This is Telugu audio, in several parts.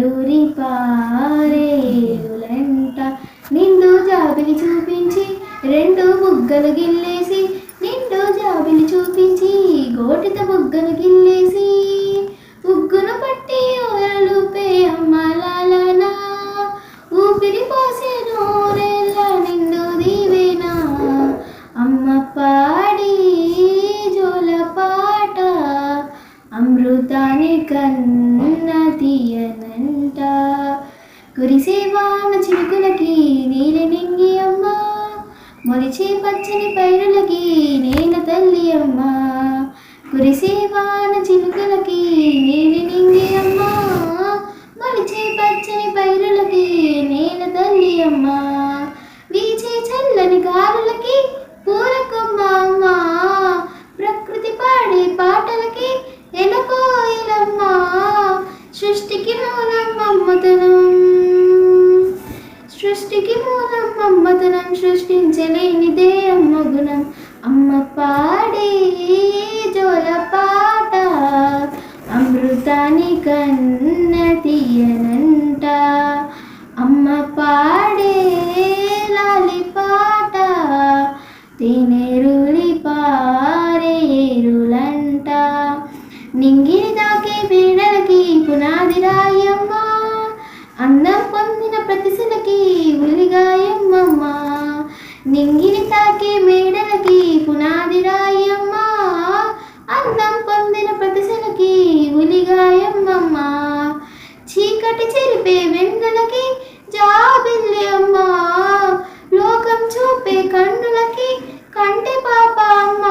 తేనెలూరి పారేరులంట నిండు జాబిలి చూపించి రెండు బుగ్గలు గిల్లేసి నిండు జాబిలి చూపించి గోటిత బుగ్గలు గిల్లేసి ఉగ్గును పట్టి ఊరలుపే అమ్మలాలనా ఊపిరి పోసే నూరెళ్ళ నిండు దీవేనా అమ్మ పాడి జోల పాట అమృతాన్ని కన్న తీయనంట కురిసే వాన చినుకులకి నీలి నింగి అమ్మ మొలిచే పచ్చని పైరులకి నేల తల్లి అమ్మ కురిసే వాన చినుకులకి నీలి నింగి అమ్మ మొలిచే పచ్చని పైరులకి నేల తల్లి అమ్మ వీచే చల్లని గాలులకి పూలకొమ్మ అమ్మ ప్రకృతి పాడే పాటలకి ఎలకోయిలమ్మ సృష్టికి మూలం మమ్మతనం సృష్టికి మూలం మమ్మతనం సృష్టించలేనిదే అమ్మ గుణం అమ్మ పాడే జోల పాట అమృతాన్ని కన్న తీయనంట అమ్మ పాడే లాలి పాట తేనెరులి పారేరులంట నింగిని దాకే మేడలకి పునాది రాయమ్మ అందం పొందిన ప్రతిశలకి ఉలిగాయమ్మమ్మ నింగిని తాకే మేడలకి పునాది రాయమ్మ అందం పొందిన ప్రతిశలకి ఉలిగాయమ్మమ్మ చీకటి చెరిపే వెన్నెలకి జాబిల్లి అమ్మ లోకం చూపే కన్నులకి కంటి పాప అమ్మ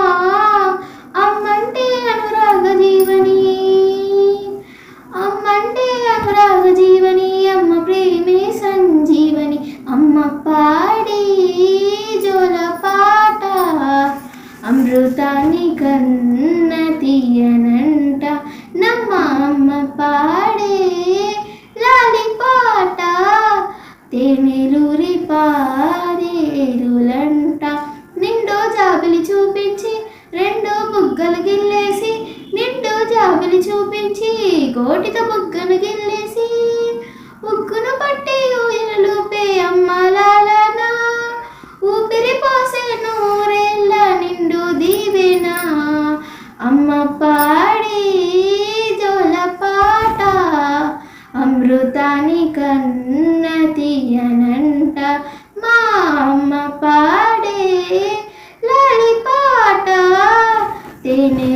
అమ్మంటే అనురాగ జీవని అమ్మంటే అనురాగ జీవని అమ్మ ప్రేమే సంజీవని అమ్మ పాడి జోల పాట అమృతాన్ని కన్న తీయనంట నమ్మ అమ్మ పాడే లాలి పాట తేనెలూరి పారేరులంట నిండు జాబిలి చూపించి రెండు బుగ్గలు గిల్లేసి నిండు జాబిలి చూపించి కోటిత బుగ్గను గిల్లేసి ఉగ్గును పట్టి ఊయలుపే అమ్మలాలనా ఊపిరి పోసే నూరెళ్ళ నిండు దీవెనా అమ్మ పాడి జోల పాట అమృతాన్ని కన్న తీయనంట మా అమ్మ పాడే లాలి పాట తేనె